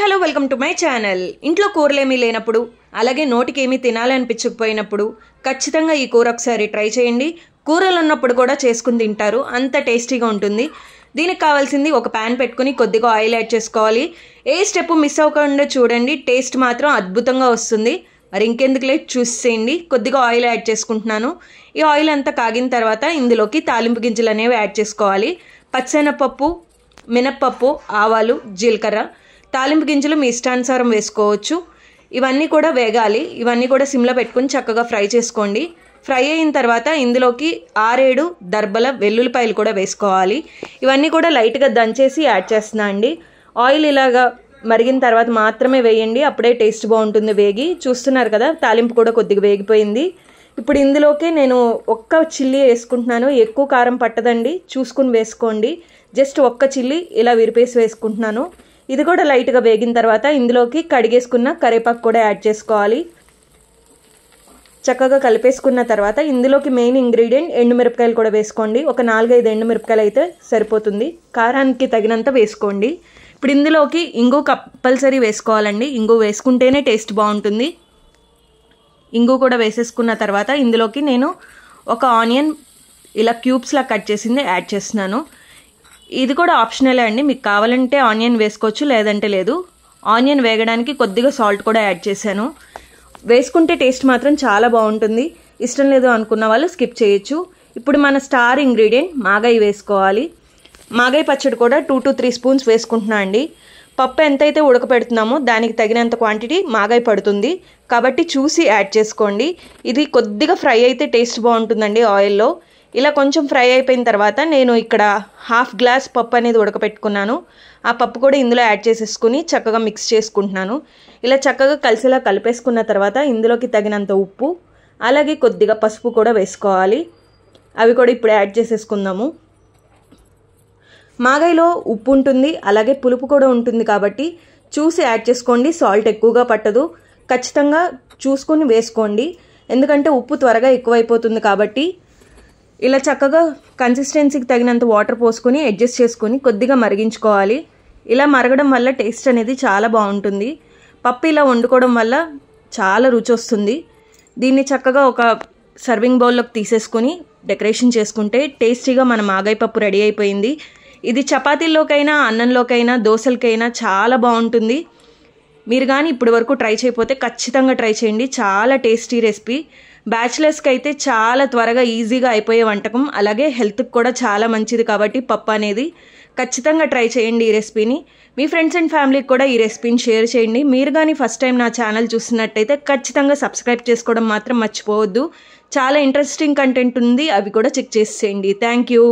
Hello welcome to my channel. ఇంట్లో కూరలేమీ లేనప్పుడు అలాగే నోటికి ఏమీ తినాలనిపించకపోయినప్పుడు ఖచ్చితంగా ఈ కూర ఒకసారి ట్రై చేయండి. కూరలు ఉన్నప్పుడు కూడా చేసుకుని తింటారు, అంత టేస్టీగా ఉంటుంది. దీనికి కావాల్సింది ఒక ప్యాన్ పెట్టుకుని కొద్దిగా ఆయిల్ యాడ్ చేసుకోవాలి. ఏ స్టెప్ మిస్ అవ్వకుండా చూడండి, టేస్ట్ మాత్రం అద్భుతంగా వస్తుంది. మరి ఇంకెందుకు లేట్ చూసేయండి. కొద్దిగా ఆయిల్ యాడ్ చేసుకుంటున్నాను. ఈ ఆయిల్ అంతా కాగిన తర్వాత ఇందులోకి తాలింపు గింజలు అనేవి యాడ్ చేసుకోవాలి. పచ్చెనపప్పు, మినప్పప్పు, ఆవాలు, జీలకర్ర, తాలింపు గింజలు మీ ఇష్టానుసారం వేసుకోవచ్చు. ఇవన్నీ కూడా వేగాలి. ఇవన్నీ కూడా సిమ్లో పెట్టుకుని చక్కగా ఫ్రై చేసుకోండి. ఫ్రై అయిన తర్వాత ఇందులోకి 6-7 దర్బల వెల్లుల్లిపాయలు కూడా వేసుకోవాలి. ఇవన్నీ కూడా లైట్గా దంచేసి యాడ్ చేస్తున్నా అండి. ఆయిల్ ఇలాగా మరిగిన తర్వాత మాత్రమే వేయండి, అప్పుడే టేస్ట్ బాగుంటుంది. వేగి చూస్తున్నారు కదా, తాలింపు కూడా కొద్దిగా వేగిపోయింది. ఇప్పుడు ఇందులోకి నేను ఒక్క చిల్లీ వేసుకుంటున్నాను. ఎక్కువ కారం పట్టదండి, చూసుకుని వేసుకోండి. జస్ట్ ఒక్క చిల్లీ ఇలా విరిపేసి వేసుకుంటున్నాను. ఇది కూడా లైట్గా వేగిన తర్వాత ఇందులోకి కడిగేసుకున్న కరివేపాకు కూడా యాడ్ చేసుకోవాలి. చక్కగా కలిపేసుకున్న తర్వాత ఇందులోకి మెయిన్ ఇంగ్రీడియంట్ ఎండుమిరపకాయలు కూడా వేసుకోండి. ఒక 4-5 ఎండుమిరపకాయలు అయితే సరిపోతుంది. కారానికి తగినంత వేసుకోండి. ఇప్పుడు ఇందులోకి ఇంగు కంపల్సరీ వేసుకోవాలండి. ఇంగు వేసుకుంటేనే టేస్ట్ బాగుంటుంది. ఇంగు కూడా వేసేసుకున్న తర్వాత ఇందులోకి నేను ఒక ఆనియన్ ఇలా క్యూబ్స్లా కట్ చేసింది యాడ్ చేస్తున్నాను. ఇది కూడా ఆప్షనలే అండి, మీకు కావాలంటే ఆనియన్ వేసుకోవచ్చు, లేదంటే లేదు. ఆనియన్ వేగడానికి కొద్దిగా సాల్ట్ కూడా యాడ్ చేశాను. వేసుకుంటే టేస్ట్ మాత్రం చాలా బాగుంటుంది. ఇష్టం లేదు అనుకున్న వాళ్ళు స్కిప్ చేయొచ్చు. ఇప్పుడు మన స్టార్ ఇంగ్రీడియంట్ మాగాయి వేసుకోవాలి. మాగాయి పచ్చడి కూడా 2 to 3 స్పూన్స్ వేసుకుంటున్నా అండి. పప్పు ఎంతైతే ఉడకపెడుతున్నామో దానికి తగినంత క్వాంటిటీ మాగాయి పడుతుంది, కాబట్టి చూసి యాడ్ చేసుకోండి. ఇది కొద్దిగా ఫ్రై అయితే టేస్ట్ బాగుంటుందండి ఆయిల్లో. ఇలా కొంచెం ఫ్రై అయిపోయిన తర్వాత నేను ఇక్కడ 1/2 గ్లాస్ పప్పు అనేది ఉడకపెట్టుకున్నాను. ఆ పప్పు కూడా ఇందులో యాడ్ చేసేసుకుని చక్కగా మిక్స్ చేసుకుంటున్నాను. ఇలా చక్కగా కలిసేలా కలిపేసుకున్న తర్వాత ఇందులోకి తగినంత ఉప్పు అలాగే కొద్దిగా పసుపు కూడా వేసుకోవాలి. అవి కూడా ఇప్పుడు యాడ్ చేసేసుకుందాము. మాగాయిలో ఉప్పు ఉంటుంది, అలాగే పులుపు కూడా ఉంటుంది, కాబట్టి చూసి యాడ్ చేసుకోండి. సాల్ట్ ఎక్కువగా పట్టదు, ఖచ్చితంగా చూసుకొని వేసుకోండి. ఎందుకంటే ఉప్పు త్వరగా ఎక్కువైపోతుంది. కాబట్టి ఇలా చక్కగా కన్సిస్టెన్సీకి తగినంత వాటర్ పోసుకొని అడ్జస్ట్ చేసుకొని కొద్దిగా మరిగించుకోవాలి. ఇలా మరగడం వల్ల టేస్ట్ అనేది చాలా బాగుంటుంది. పప్పు ఇలా వండుకోవడం వల్ల చాలా రుచి వస్తుంది. దీన్ని చక్కగా ఒక సర్వింగ్ బౌల్లోకి తీసేసుకొని డెకరేషన్ చేసుకుంటే టేస్టీగా మన మాగాయి పప్పు రెడీ అయిపోయింది. ఇది చపాతీల్లోకైనా, అన్నంలోకైనా, దోశలకైనా చాలా బాగుంటుంది. మీరు కానీ ఇప్పటి వరకు ట్రై చేయకపోతే ఖచ్చితంగా ట్రై చేయండి. చాలా టేస్టీ రెసిపీ. బ్యాచిలర్స్కి అయితే చాలా త్వరగా ఈజీగా అయిపోయే వంటకం, అలాగే హెల్త్కి కూడా చాలా మంచిది. కాబట్టి పప్పు అనేది ఖచ్చితంగా ట్రై చేయండి ఈ రెసిపీని. మీ ఫ్రెండ్స్ అండ్ ఫ్యామిలీకి కూడా ఈ రెసిపీని షేర్ చేయండి. మీరు కానీ ఫస్ట్ టైం నా ఛానల్ చూస్తున్నట్టయితే ఖచ్చితంగా సబ్స్క్రైబ్ చేసుకోవడం మాత్రం మర్చిపోవద్దు. చాలా ఇంట్రెస్టింగ్ కంటెంట్ ఉంది, అవి కూడా చెక్ చేసేయండి. Thank you.